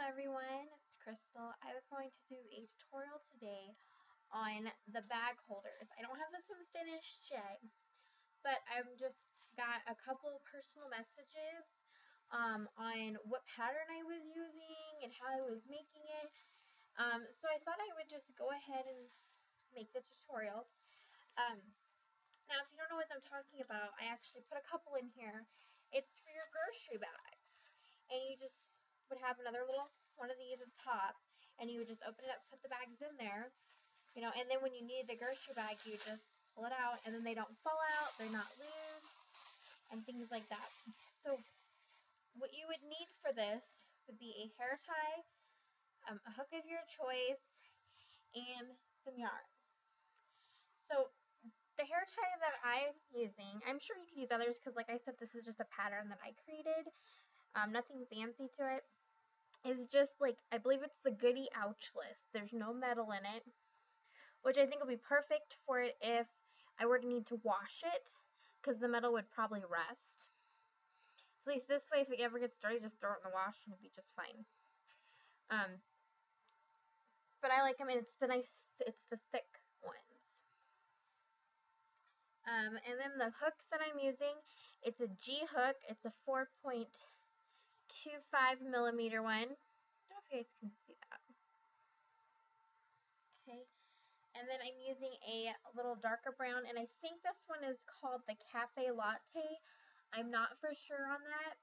everyone, it's Crystal. I was going to do a tutorial today on the bag holders. I don't have this one finished yet, but I've just got a couple personal messages on what pattern I was using and how I was making it. So I thought I would just go ahead and make the tutorial. Now, if you don't know what I'm talking about, I actually put a couple in here. It's for your grocery bags, and you just would have another little one of these at the top, and you would just open it up, put the bags in there, and then when you need the grocery bag, you just pull it out, and then they don't fall out, they're not loose, and things like that. So what you would need for this would be a hair tie, a hook of your choice, and some yarn. So the hair tie that I'm using, I'm sure you could use others because, like I said, this is just a pattern that I created. Nothing fancy to it. It's just like, I believe it's the Goody Ouchless. There's no metal in it, which I think will be perfect for it if I were to need to wash it, because the metal would probably rust. So at least this way, if it ever gets dirty, just throw it in the wash and it'd be just fine. But I like them, and it's the thick ones. And then the hook that I'm using, it's a G hook. It's a 4.25 millimeter one. I don't know if you guys can see that. Okay. And then I'm using a little darker brown, and I think this one is called the Cafe Latte. I'm not for sure on that,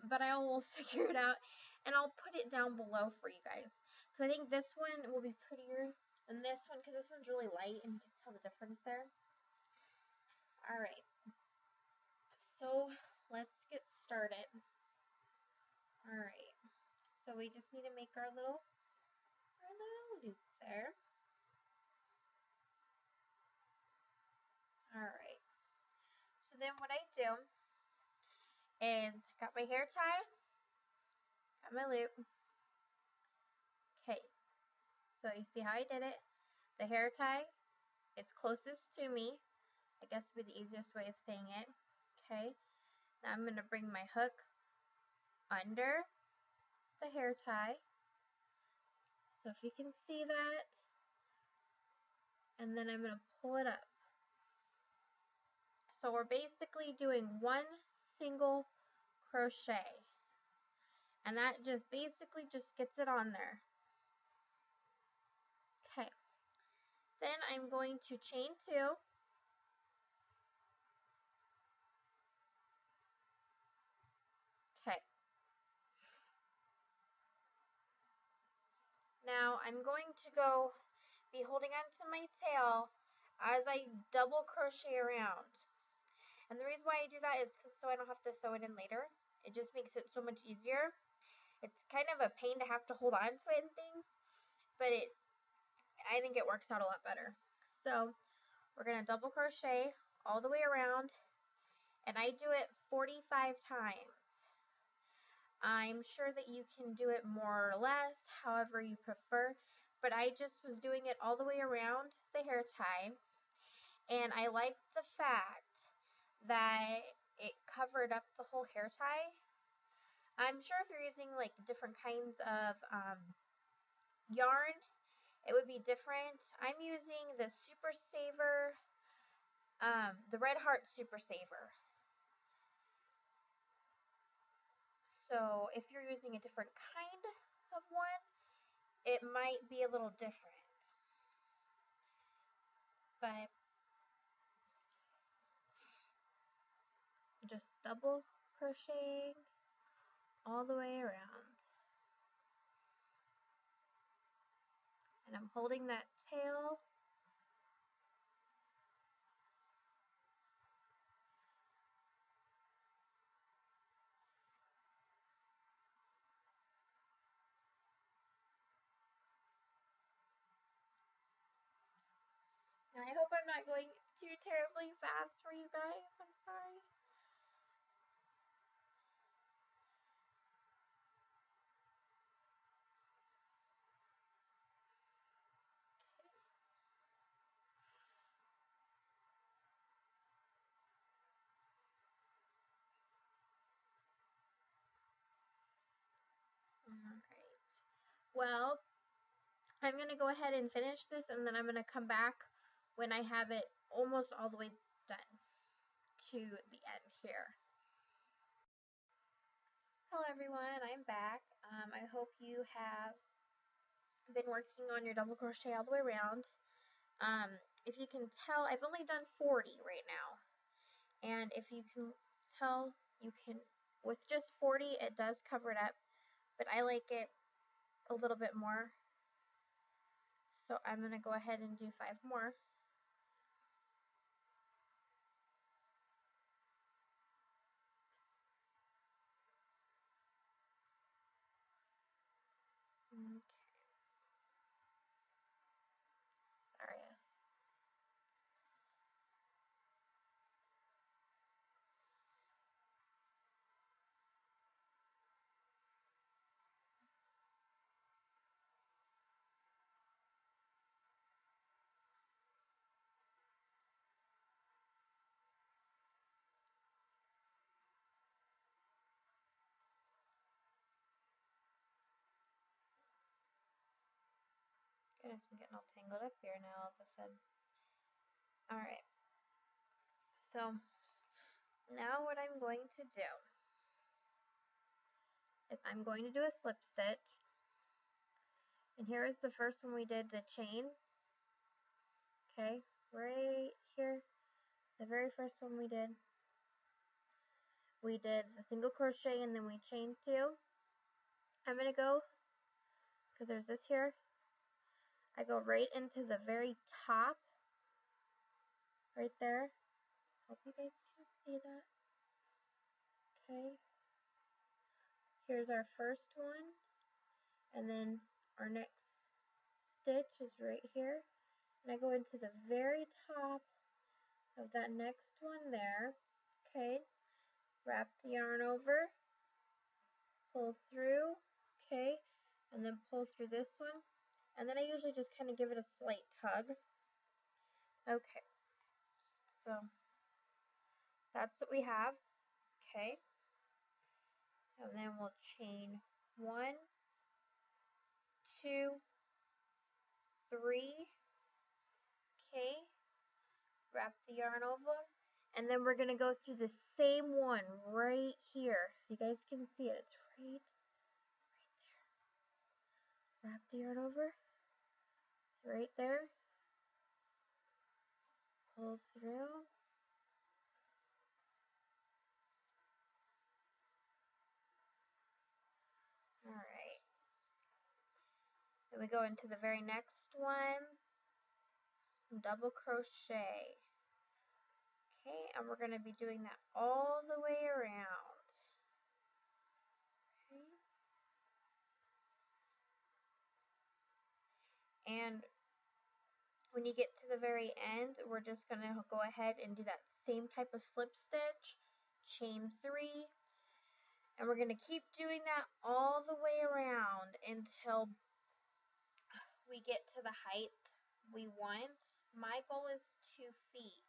but I will figure it out, and I'll put it down below for you guys, because I think this one will be prettier than this one, because this one's really light, and you can tell the difference there. Alright, so let's get started. Alright, so we just need to make our little loop there. Alright, so then what I do is, got my hair tie, got my loop. Okay, so you see how I did it? The hair tie is closest to me. I guess would be the easiest way of saying it. Okay, now I'm going to bring my hook under the hair tie. So if you can see that, and then I'm going to pull it up. So we're basically doing one single crochet, and that just basically just gets it on there. Okay, then I'm going to chain 2. Okay, now I'm going to be holding on to my tail as I double crochet around. And the reason why I do that is so I don't have to sew it in later. It just makes it so much easier. It's kind of a pain to have to hold on to it and things, but I think it works out a lot better. So we're going to double crochet all the way around, and I do it 45 times. I'm sure that you can do it more or less, however you prefer, but I just was doing it all the way around the hair tie, and I like the fact that it covered up the whole hair tie. I'm sure if you're using like different kinds of yarn, it would be different. I'm using the Super Saver, the Red Heart Super Saver. So if you're using a different kind of one, it might be a little different. But just double crocheting all the way around. And I'm holding that tail. And I hope I'm not going too terribly fast for you guys. I'm sorry. Well, I'm going to go ahead and finish this, and then I'm going to come back when I have it almost all the way done to the end here. Hello everyone, I'm back. I hope you have been working on your double crochet all the way around. If you can tell, I've only done 40 right now. And if you can tell, you can, with just 40, it does cover it up, but I like it a little bit more. So I'm going to go ahead and do 5 more. Okay. Sorry. Goodness, I'm getting all tangled up here now all of a sudden. Alright. So, now what I'm going to do is I'm going to do a slip stitch. And here is the first one we did, the chain. Okay, right here, the very first one we did the single crochet and then we chained 2. I'm going to go, because there's this here, I go right into the very top, right there. Hope you guys can see that. Okay, here's our first one, and then our next stitch is right here, and I go into the very top of that next one there. Okay, wrap the yarn over, pull through, okay, and then pull through this one, and then I usually just kind of give it a slight tug. Okay, so that's what we have. Okay, and then we'll chain 1, 2, 3. Okay, wrap the yarn over, and then we're going to go through the same one right here. You guys can see it. It's right there. Wrap the yarn over. It's right there. Pull through. Alright. Then we go into the very next one. Double crochet. Okay, and we're going to be doing that all the way around. Okay. And when you get to the very end, we're just going to go ahead and do that same type of slip stitch, chain 3, and we're going to keep doing that all the way around until we get to the height we want. My goal is 2 feet.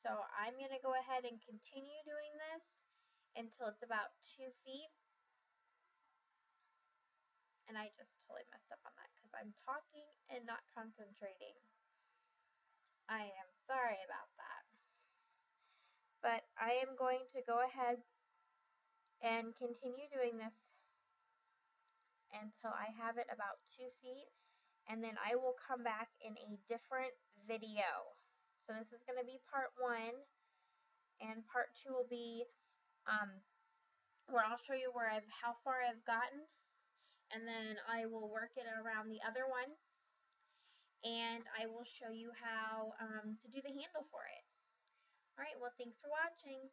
So I'm going to go ahead and continue doing this until it's about 2 feet. And I just totally messed up on that because I'm talking and not concentrating. I am sorry about that. But I am going to go ahead and continue doing this until I have it about 2 feet. And then I will come back in a different video. So this is going to be part 1. And part 2 will be where I'll show you how far I've gotten. And then I will work it around the other one. And I will show you how to do the handle for it. Alright, well, thanks for watching.